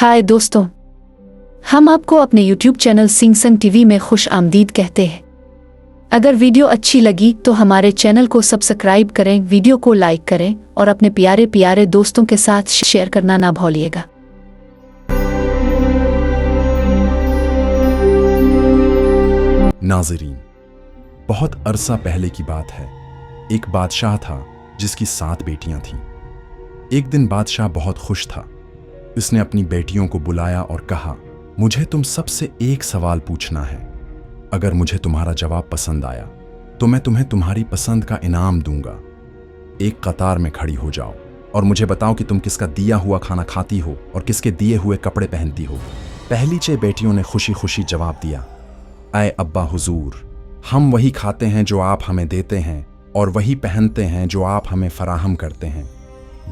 हाय दोस्तों, हम आपको अपने YouTube चैनल सिंग संग टीवी में खुश आमदीद कहते हैं। अगर वीडियो अच्छी लगी तो हमारे चैनल को सब्सक्राइब करें, वीडियो को लाइक करें और अपने प्यारे प्यारे दोस्तों के साथ शेयर करना ना भूलिएगा। नाज़रीन, बहुत अरसा पहले की बात है। एक बादशाह था जिसकी 7 बेटियां थीं। एक दिन बादशाह बहुत खुश था। उसने अपनी बेटियों को बुलाया और कहा, मुझे तुम सबसे एक सवाल पूछना है। अगर मुझे तुम्हारा जवाब पसंद आया तो मैं तुम्हें तुम्हारी पसंद का इनाम दूंगा। एक कतार में खड़ी हो जाओ और मुझे बताओ कि तुम किसका दिया हुआ खाना खाती हो और किसके दिए हुए कपड़े पहनती हो। पहली 6 बेटियों ने खुशी खुशी जवाब दिया, ऐ अब्बा हुजूर, हम वही खाते हैं जो आप हमें देते हैं और वही पहनते हैं जो आप हमें फराहम करते हैं।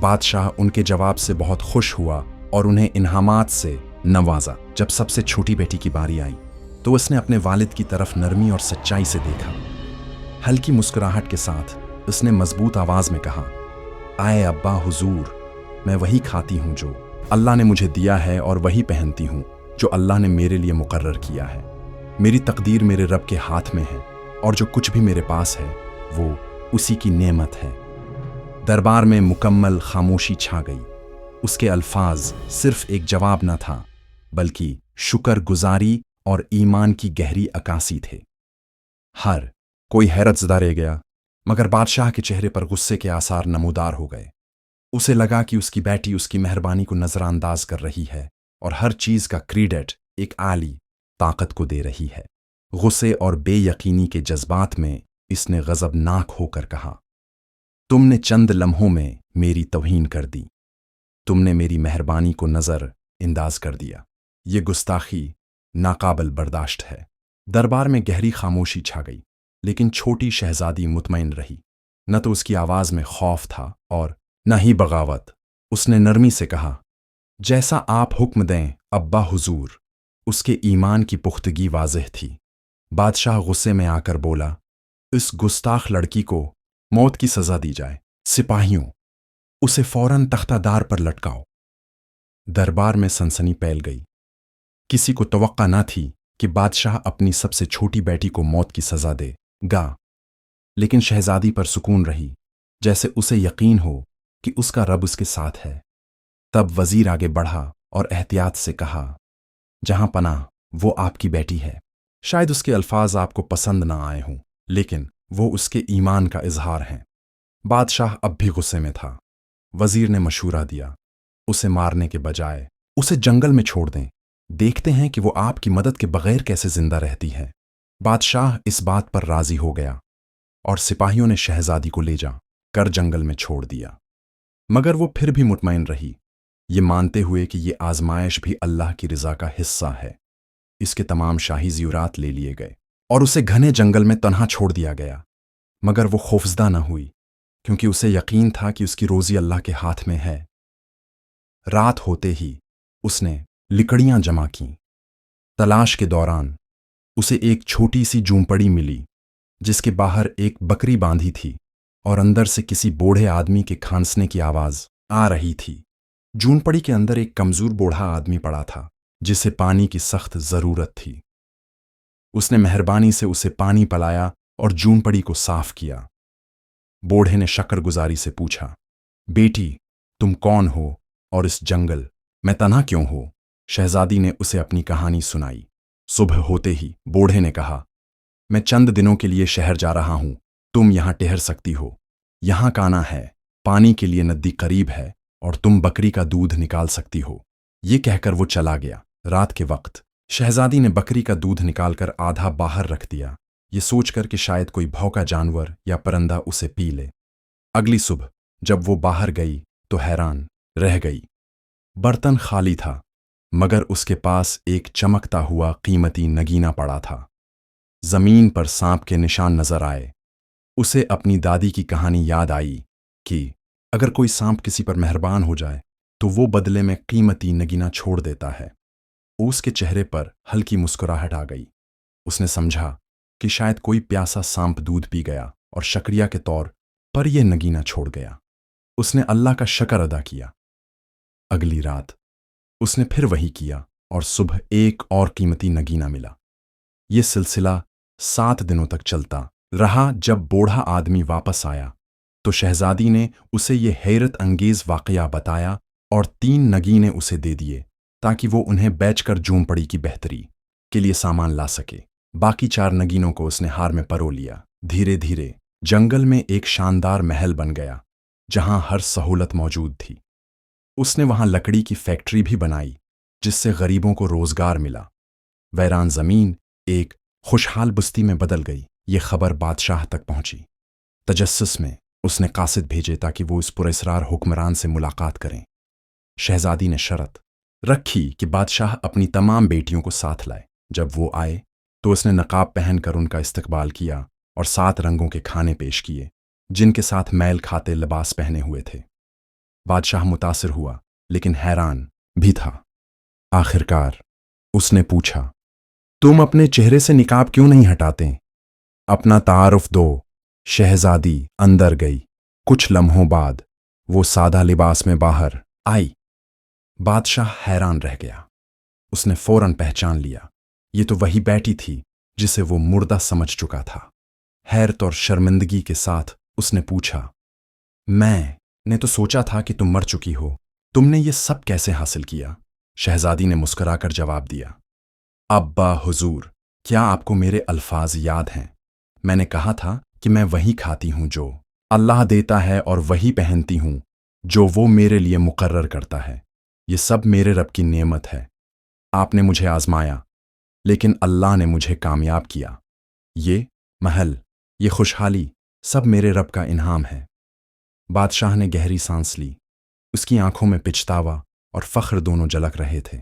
बादशाह उनके जवाब से बहुत खुश हुआ और उन्हें इनामात से नवाजा। जब सबसे छोटी बेटी की बारी आई तो उसने अपने वालिद की तरफ नरमी और सच्चाई से देखा। हल्की मुस्कुराहट के साथ उसने मजबूत आवाज में कहा, आए अब्बा हुजूर, मैं वही खाती हूं जो अल्लाह ने मुझे दिया है और वही पहनती हूं जो अल्लाह ने मेरे लिए मुकर्रर किया है। मेरी तकदीर मेरे रब के हाथ में है और जो कुछ भी मेरे पास है वो उसी की नेमत है। दरबार में मुकम्मल खामोशी छा गई। उसके अल्फाज सिर्फ एक जवाब न था, बल्कि शुक्र गुजारी और ईमान की गहरी अकासी थे। हर कोई हैरतज़दा रह गया, मगर बादशाह के चेहरे पर गुस्से के आसार नमूदार हो गए। उसे लगा कि उसकी बेटी उसकी मेहरबानी को नजरअंदाज कर रही है और हर चीज का क्रेडिट एक आली ताकत को दे रही है। गुस्से और बेयकीनी के जज्बात में इसने गजबनाक होकर कहा, तुमने चंद लम्हों में मेरी तौहीन कर दी। तुमने मेरी मेहरबानी को नजर अंदाज कर दिया। ये गुस्ताखी नाकाबिल बर्दाश्त है। दरबार में गहरी खामोशी छा गई, लेकिन छोटी शहजादी मुतमईन रही। न तो उसकी आवाज में खौफ था और न ही बगावत। उसने नरमी से कहा, जैसा आप हुक्म दें अब्बा हुजूर। उसके ईमान की पुख्तगी वाज़ेह थी। बादशाह गुस्से में आकर बोला, इस गुस्ताख लड़की को मौत की सजा दी जाए। सिपाहियों, उसे फौरन तख्तादार पर लटकाओ। दरबार में सनसनी फैल गई। किसी को तवक्का न थी कि बादशाह अपनी सबसे छोटी बेटी को मौत की सजा देगा, लेकिन शहजादी पर सुकून रही, जैसे उसे यकीन हो कि उसका रब उसके साथ है। तब वजीर आगे बढ़ा और एहतियात से कहा, जहां पनाह वो आपकी बेटी है। शायद उसके अल्फाज आपको पसंद ना आए हों, लेकिन वो उसके ईमान का इजहार हैं। बादशाह अब भी गुस्से में था। वजीर ने मशूरा दिया, उसे मारने के बजाय उसे जंगल में छोड़ दें। देखते हैं कि वो आपकी मदद के बगैर कैसे जिंदा रहती है। बादशाह इस बात पर राजी हो गया और सिपाहियों ने शहजादी को ले जा कर जंगल में छोड़ दिया। मगर वो फिर भी मुतमईन रही, ये मानते हुए कि ये आजमाइश भी अल्लाह की रजा का हिस्सा है। इसके तमाम शाही ज़ियोरात ले लिए गए और उसे घने जंगल में तन्हा छोड़ दिया गया। मगर वो खौफजदा न हुई, क्योंकि उसे यकीन था कि उसकी रोजी अल्लाह के हाथ में है। रात होते ही उसने लकड़ियां जमा कीं। तलाश के दौरान उसे एक छोटी सी झूंपड़ी मिली, जिसके बाहर एक बकरी बांधी थी और अंदर से किसी बूढ़े आदमी के खांसने की आवाज आ रही थी। झूंपड़ी के अंदर एक कमजोर बूढ़ा आदमी पड़ा था, जिसे पानी की सख्त जरूरत थी। उसने मेहरबानी से उसे पानी पिलाया और झूंपड़ी को साफ किया। बूढ़े ने शुक्रगुजारी से पूछा, बेटी, तुम कौन हो और इस जंगल में तन्हा क्यों हो? शहजादी ने उसे अपनी कहानी सुनाई। सुबह होते ही बूढ़े ने कहा, मैं चंद दिनों के लिए शहर जा रहा हूं, तुम यहां ठहर सकती हो। यहां का आना है, पानी के लिए नदी करीब है और तुम बकरी का दूध निकाल सकती हो। ये कहकर वो चला गया। रात के वक्त शहजादी ने बकरी का दूध निकालकर आधा बाहर रख दिया, ये सोचकर कि शायद कोई भौंका जानवर या परिंदा उसे पी ले। अगली सुबह जब वो बाहर गई तो हैरान रह गई। बर्तन खाली था, मगर उसके पास एक चमकता हुआ कीमती नगीना पड़ा था। जमीन पर सांप के निशान नजर आए। उसे अपनी दादी की कहानी याद आई कि अगर कोई सांप किसी पर मेहरबान हो जाए तो वो बदले में कीमती नगीना छोड़ देता है। उसके चेहरे पर हल्की मुस्कुराहट आ गई। उसने समझा कि शायद कोई प्यासा सांप दूध पी गया और शुक्रिया के तौर पर यह नगीना छोड़ गया। उसने अल्लाह का शुक्र अदा किया। अगली रात उसने फिर वही किया और सुबह एक और कीमती नगीना मिला। ये सिलसिला 7 दिनों तक चलता रहा। जब बूढ़ा आदमी वापस आया तो शहजादी ने उसे ये हैरत अंगेज वाकया बताया और 3 नगीने उसे दे दिए ताकि वो उन्हें बेचकर झूमपड़ी की बेहतरी के लिए सामान ला सके। बाकी 4 नगीनों को उसने हार में परो लिया। धीरे धीरे जंगल में एक शानदार महल बन गया जहां हर सहूलत मौजूद थी। उसने वहां लकड़ी की फैक्ट्री भी बनाई जिससे गरीबों को रोजगार मिला। वैरान जमीन एक खुशहाल बस्ती में बदल गई। ये खबर बादशाह तक पहुंची। तजस्सुस में उसने कासिद भेजे ताकि वो इस पुरस्रार हुक्मरान से मुलाकात करें। शहजादी ने शर्त रखी कि बादशाह अपनी तमाम बेटियों को साथ लाए। जब वो आए तो उसने नकाब पहनकर उनका इस्तकबाल किया और 7 रंगों के खाने पेश किए जिनके साथ मैल खाते लिबास पहने हुए थे। बादशाह मुतासिर हुआ लेकिन हैरान भी था। आखिरकार उसने पूछा, तुम अपने चेहरे से निकाब क्यों नहीं हटाते? अपना तारुफ दो। शहजादी अंदर गई। कुछ लम्हों बाद वो सादा लिबास में बाहर आई। बादशाह हैरान रह गया। उसने फौरन पहचान लिया, ये तो वही बेटी थी जिसे वो मुर्दा समझ चुका था। हैरत और शर्मिंदगी के साथ उसने पूछा, मैंने तो सोचा था कि तुम मर चुकी हो। तुमने ये सब कैसे हासिल किया? शहजादी ने मुस्कुराकर जवाब दिया, अब्बा हुजूर, क्या आपको मेरे अल्फाज याद हैं? मैंने कहा था कि मैं वही खाती हूं जो अल्लाह देता है और वही पहनती हूं जो वो मेरे लिए मुकर्रर करता है। ये सब मेरे रब की नेमत है। आपने मुझे आजमाया लेकिन अल्लाह ने मुझे कामयाब किया। ये महल, ये खुशहाली सब मेरे रब का इनाम है। बादशाह ने गहरी सांस ली। उसकी आंखों में पिछतावा और फख्र दोनों झलक रहे थे।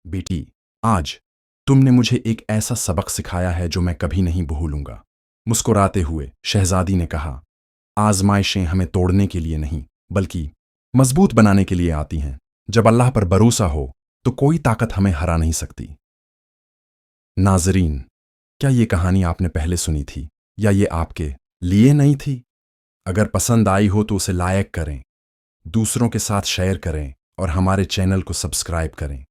बेटी, आज तुमने मुझे एक ऐसा सबक सिखाया है जो मैं कभी नहीं भूलूंगा। मुस्कुराते हुए शहजादी ने कहा, आजमाइशें हमें तोड़ने के लिए नहीं बल्कि मजबूत बनाने के लिए आती हैं। जब अल्लाह पर भरोसा हो तो कोई ताकत हमें हरा नहीं सकती। नाजरीन, क्या ये कहानी आपने पहले सुनी थी या ये आपके लिए नहीं थी? अगर पसंद आई हो तो उसे लाइक करें, दूसरों के साथ शेयर करें और हमारे चैनल को सब्सक्राइब करें।